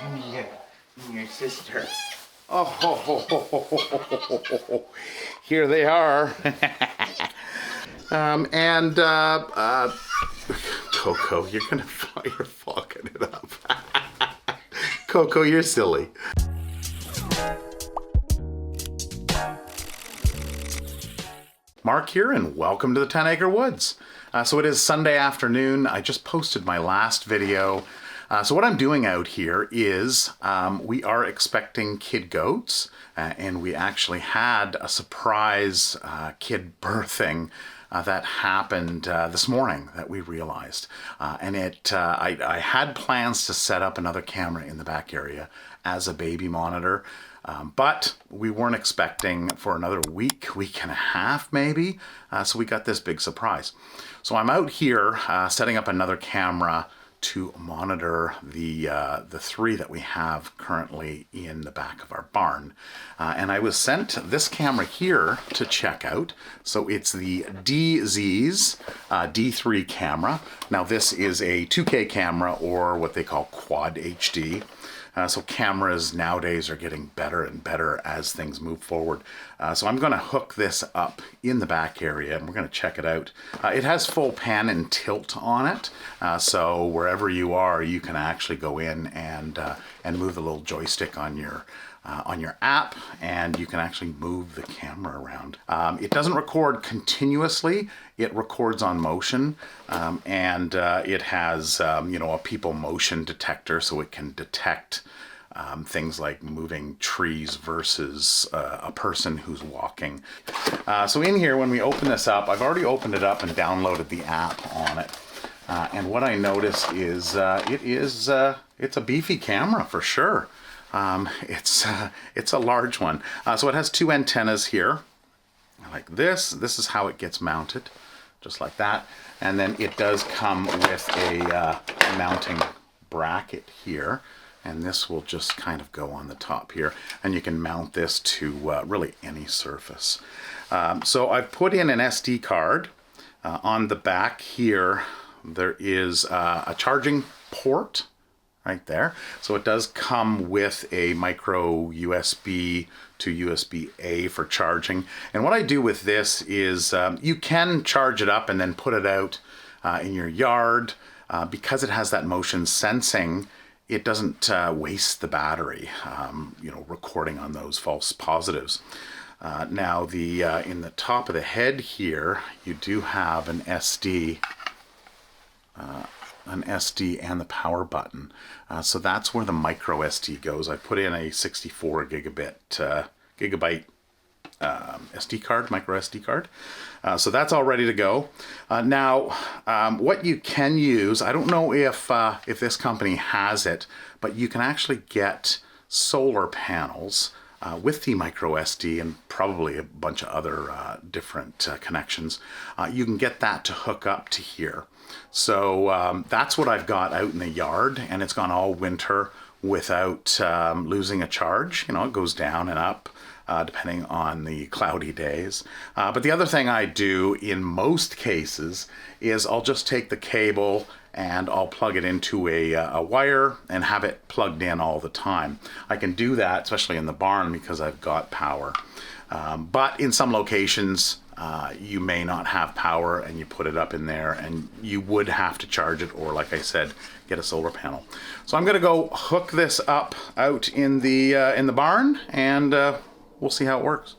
Petunia and your sister. Oh, ho, ho, ho, ho, ho, ho, ho, ho. Here they are. Coco, you're fucking it up. Coco, you're silly. Mark here, and welcome to the 10 Acre Woods. So it is Sunday afternoon. I just posted my last video. So what I'm doing out here is we are expecting kid goats, and we actually had a surprise kid birthing that happened this morning that we realized. I had plans to set up another camera in the back area as a baby monitor. But we weren't expecting for another week and a half maybe, so we got this big surprise. So I'm out here setting up another camera to monitor the three that we have currently in the back of our barn. And I was sent this camera here to check out. So it's the Dzees D3 camera. Now this is a 2K camera, or what they call Quad HD. So cameras nowadays are getting better and better as things move forward. So I'm going to hook this up in the back area and we're going to check it out. It has full pan and tilt on it. So wherever you are, you can actually go in and move the little joystick on your app, and you can actually move the camera around. It doesn't record continuously, it records on motion, and it has a people motion detector, so it can detect things like moving trees versus a person who's walking. So in here, when we open this up, I've already opened it up and downloaded the app on it. And what I notice is it's a beefy camera for sure. It's a large one. So it has two antennas here, like this. This is how it gets mounted, just like that. And then it does come with a mounting bracket here, and this will just kind of go on the top here, and you can mount this to really any surface. So I've put in an SD card. On the back here, there is a charging port right there. So it does come with a micro USB to USB-A for charging. And what I do with this is you can charge it up and then put it out in your yard. Because it has that motion sensing, it doesn't waste the battery, recording on those false positives. Now in the top of the head here, you do have an SD and the power button. So that's where the micro SD goes. I put in a 64 gigabyte SD card, micro SD card. So that's all ready to go. Now, what you can use, I don't know if this company has it, but you can actually get solar panels with the micro SD and probably a bunch of other different connections. You can get that to hook up to here. So that's what I've got out in the yard, and it's gone all winter without losing a charge. It goes down and up depending on the cloudy days. But the other thing I do in most cases is I'll just take the cable and I'll plug it into a wire and have it plugged in all the time. I can do that, especially in the barn, because I've got power. But in some locations, you may not have power, and you put it up in there and you would have to charge it, or like I said, get a solar panel. So I'm gonna go hook this up out in the barn, and we'll see how it works.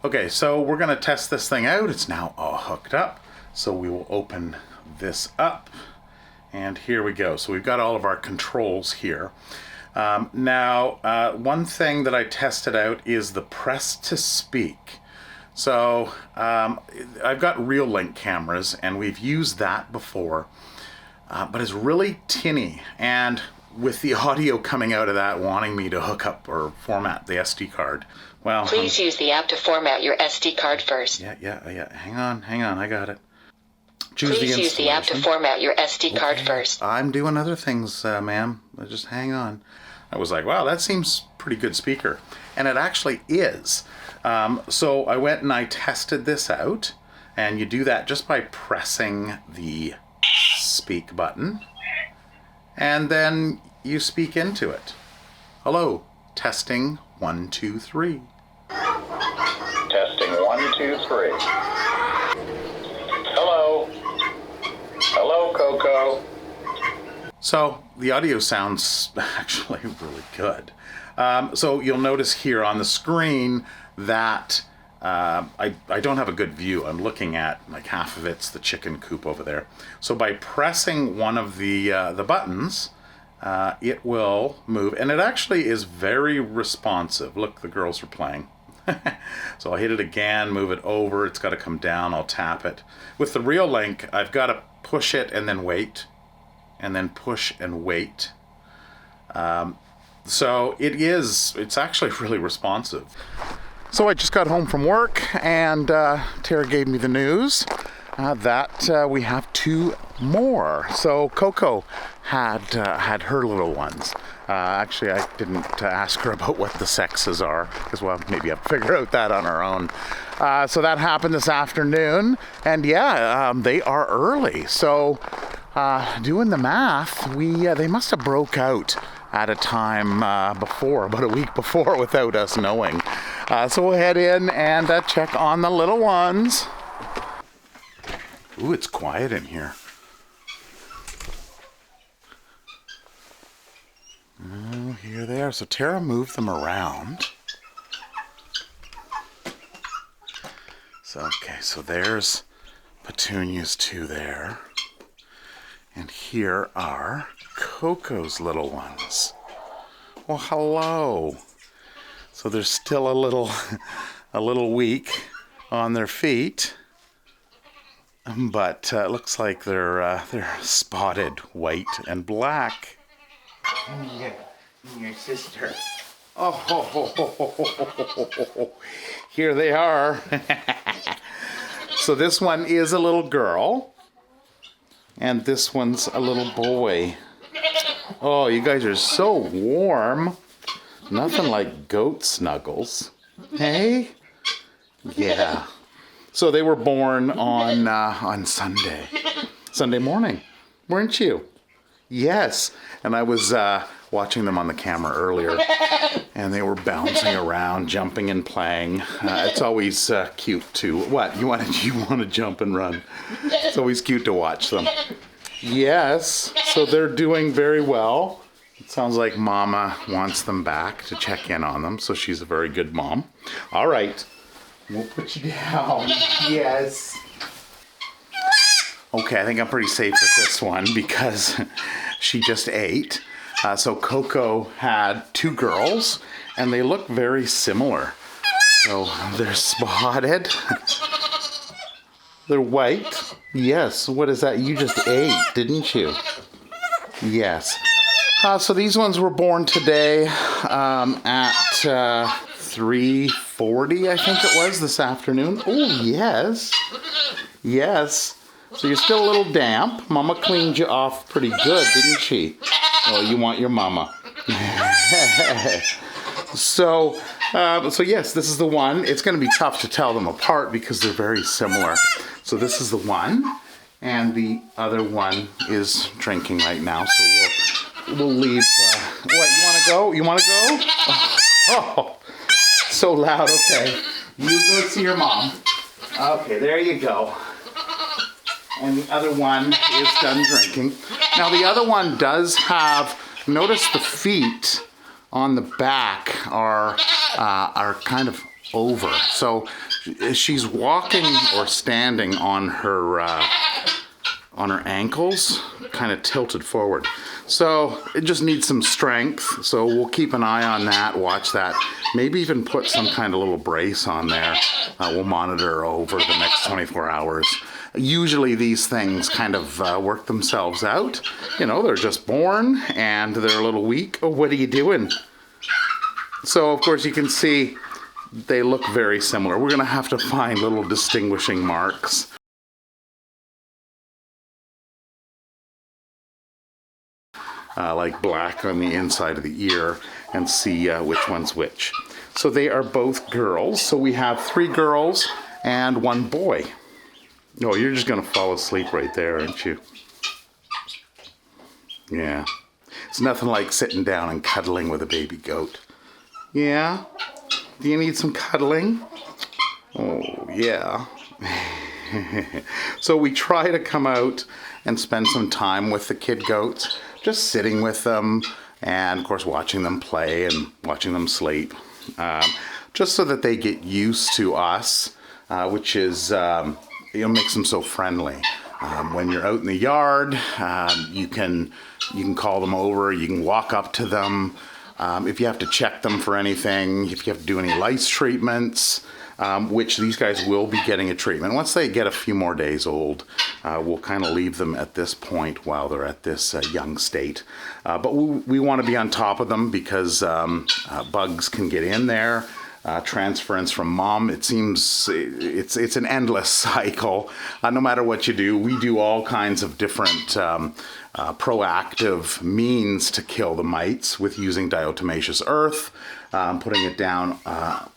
Okay, so we're gonna test this thing out. It's now all hooked up. So we will open this up, and here we go. So we've got all of our controls here. One thing that I tested out is the press to speak. So I've got Real Link cameras, and we've used that before, but it's really tinny. And with the audio coming out of that wanting me to hook up or format the SD card. Well, please use the app to format your SD card first. Yeah. Hang on, I got it. Please use the app to format your SD card first. I'm doing other things, ma'am. Just hang on. I was like, wow, that seems pretty good speaker. And it actually is. So I went and I tested this out. And you do that just by pressing the speak button. And then you speak into it. Hello, testing 1, 2, 3. Testing 1, 2, 3. Hello. Hello, Coco. So the audio sounds actually really good. So you'll notice here on the screen that I don't have a good view. I'm looking at like half of it's the chicken coop over there. So by pressing one of the buttons, it will move, and it actually is very responsive. Look, the girls are playing. So I'll hit it again, move it over. It's got to come down. I'll tap it. With the real link, I've got to push it and then wait, and then push and wait. So it's actually really responsive. So I just got home from work, and Tara gave me the news that we have 2 more. So Coco had her little ones. Actually, I didn't ask her about what the sexes are, because well, maybe I'll figure out that on our own. So that happened this afternoon, and yeah, they are early. So doing the math, they must have broke out at a time before, about a week before, without us knowing. So we'll head in and check on the little ones. Ooh, it's quiet in here. Oh, here they are. So Tara moved them around. So, okay, so there's Petunia's 2 there. And here are Coco's little ones. Well, hello. So they're still a little weak on their feet, but it looks like they're spotted white and black. Yeah, your sister. Oh, here they are. So this one is a little girl, and this one's a little boy. Oh, you guys are so warm. Nothing like goat snuggles. Hey? Yeah. So they were born on Sunday morning, weren't you? Yes. And I was watching them on the camera earlier, and they were bouncing around, jumping and playing. It's always cute to what you want to jump and run. It's always cute to watch them. Yes. So they're doing very well. It sounds like Mama wants them back to check in on them, so she's a very good mom. All right. We'll put you down. Yes. Okay, I think I'm pretty safe with this one because she just ate. So Coco had 2 girls, and they look very similar. So they're spotted. They're white. Yes, what is that? You just ate, didn't you? Yes. So these ones were born today at 3:40, I think it was, this afternoon. Oh, yes. Yes. So you're still a little damp. Mama cleaned you off pretty good, didn't she? Oh, you want your mama. So yes, this is the one. It's going to be tough to tell them apart because they're very similar. So this is the one, and the other one is drinking right now. So we'll leave. What, you want to go? You want to go? Oh, so loud. Okay, you go see your mom. Okay, there you go. And the other one is done drinking. Now the other one does have, notice the feet on the back are kind of over. So she's walking or standing on her on her ankles, kind of tilted forward. So it just needs some strength. So we'll keep an eye on that, watch that. Maybe even put some kind of little brace on there. We'll monitor over the next 24 hours. Usually these things kind of work themselves out. You know, they're just born and they're a little weak. Oh, what are you doing? So of course you can see they look very similar. We're gonna have to find little distinguishing marks. Like black on the inside of the ear, and see which one's which. So they are both girls. So we have 3 girls and 1 boy. Oh, you're just gonna fall asleep right there, aren't you? Yeah. It's nothing like sitting down and cuddling with a baby goat. Yeah? Do you need some cuddling? Oh, yeah. So we try to come out and spend some time with the kid goats, just sitting with them and of course watching them play and watching them sleep, just so that they get used to us, which is, makes them so friendly. When you're out in the yard, you can call them over, you can walk up to them. If you have to check them for anything, if you have to do any lice treatments, which these guys will be getting a treatment. Once they get a few more days old, we'll kind of leave them at this point while they're at this young state. But we want to be on top of them because bugs can get in there. Transference from mom, it seems it's an endless cycle. No matter what you do, we do all kinds of different proactive means to kill the mites with using diatomaceous earth, putting it down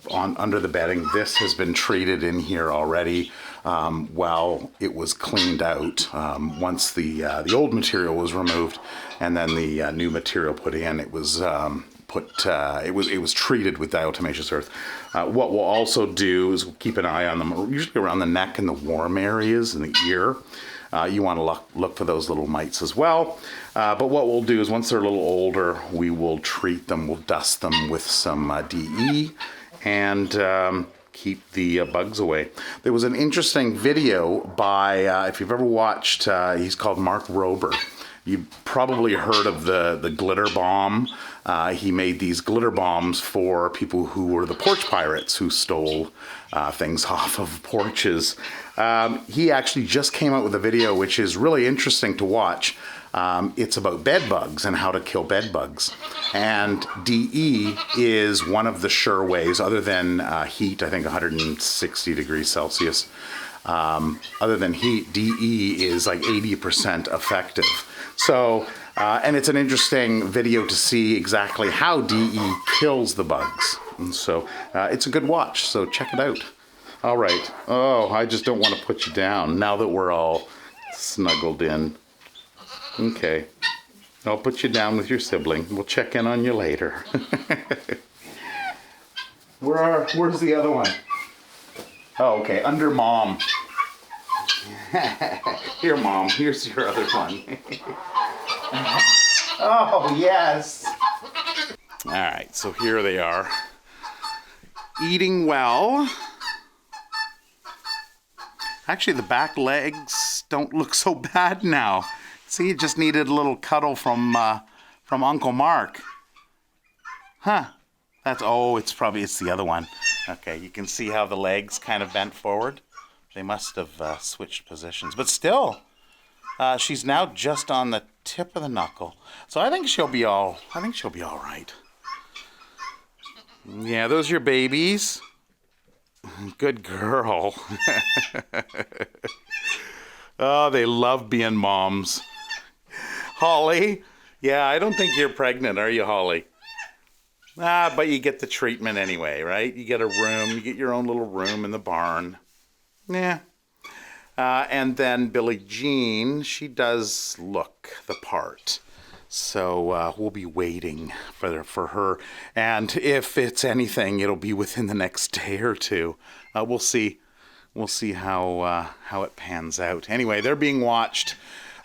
under the bedding. This has been treated in here already while it was cleaned out. Once the old material was removed and then the new material put in, it was it was treated with diatomaceous earth. What we'll also do is we'll keep an eye on them, usually around the neck and the warm areas and the ear. You want to look for those little mites as well. But what we'll do is once they're a little older, we will treat them, we'll dust them with some DE and keep the bugs away. There was an interesting video by, if you've ever watched, he's called Mark Rober. You probably heard of the glitter bomb. He made these glitter bombs for people who were the porch pirates who stole things off of porches. He actually just came out with a video which is really interesting to watch. It's about bed bugs and how to kill bed bugs. And DE is one of the sure ways, other than heat, I think 160 degrees Celsius. Other than heat, DE is like 80% effective. So, and it's an interesting video to see exactly how DE kills the bugs. And so it's a good watch, so check it out. All right. Oh, I just don't want to put you down now that we're all snuggled in. Okay. I'll put you down with your sibling. We'll check in on you later. Where's the other one? Oh, okay, under mom. Here, mom, here's your other one. Oh, yes. All right, so here they are. Eating well. Actually, the back legs don't look so bad now. See, it just needed a little cuddle from Uncle Mark. Huh. It's the other one. Okay, you can see how the legs kind of bent forward. They must have switched positions. But still, she's now just on the tip of the knuckle. So I think she'll be all right. Yeah, those are your babies. Good girl. Oh, they love being moms. Holly? Yeah, I don't think you're pregnant, are you, Holly? But you get the treatment anyway, right? You get a room, you get your own little room in the barn. Yeah. And then Billie Jean, she does look the part. So we'll be waiting for her. And if it's anything, it'll be within the next day or two. We'll see. We'll see how it pans out. Anyway, they're being watched.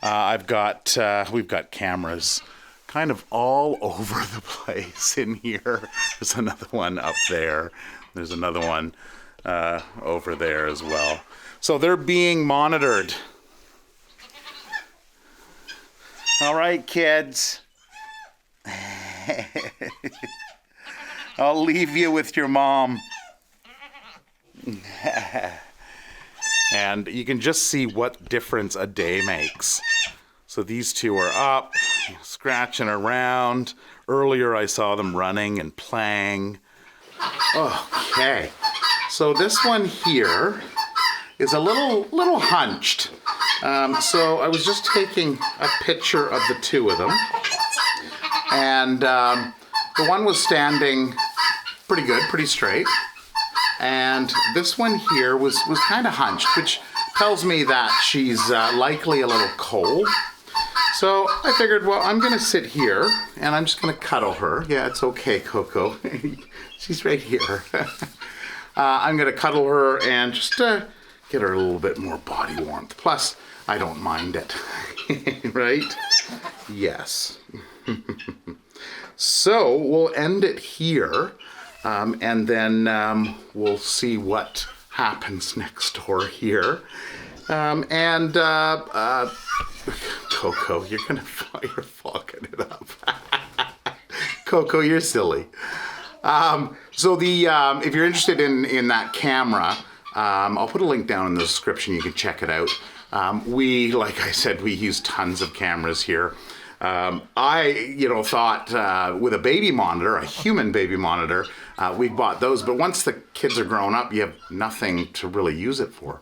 We've got cameras kind of all over the place in here. There's another one up there. There's another one over there as well. So they're being monitored. All right, kids. I'll leave you with your mom. And you can just see what difference a day makes. So these two are up, scratching around. Earlier I saw them running and playing. Okay, so this one here is a little hunched. So I was just taking a picture of the two of them. And the one was standing pretty good, pretty straight. And this one here was kind of hunched, which tells me that she's likely a little cold. So I figured, well, I'm going to sit here and I'm just going to cuddle her. Yeah, it's okay, Coco. She's right here. I'm going to cuddle her and just get her a little bit more body warmth. Plus, I don't mind it. Right? Yes. So we'll end it here. And then we'll see what happens next door here. Coco, you're fucking it up. Coco, you're silly. So if you're interested in that camera, I'll put a link down in the description. You can check it out. Like I said, we use tons of cameras here. I thought with a baby monitor, a human baby monitor, we bought those. But once the kids are grown up, you have nothing to really use it for.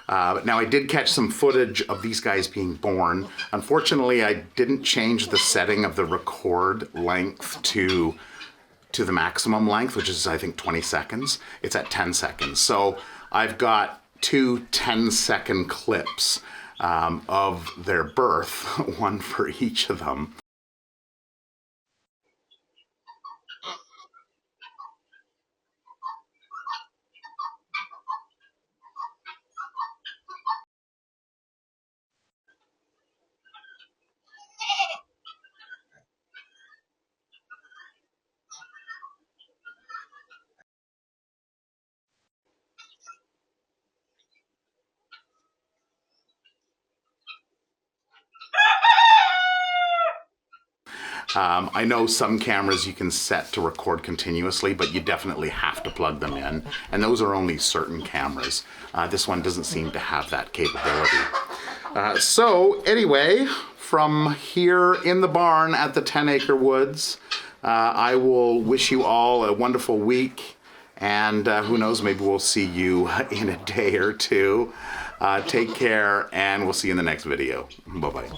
Now I did catch some footage of these guys being born. Unfortunately, I didn't change the setting of the record length to the maximum length, which is I think 20 seconds. It's at 10 seconds. So I've got two 10-second clips of their birth, one for each of them. I know some cameras you can set to record continuously, but you definitely have to plug them in. And those are only certain cameras. This one doesn't seem to have that capability. So anyway, from here in the barn at the 10 Acre Woods, I will wish you all a wonderful week. And who knows, maybe we'll see you in a day or two. Take care, and we'll see you in the next video. Bye-bye.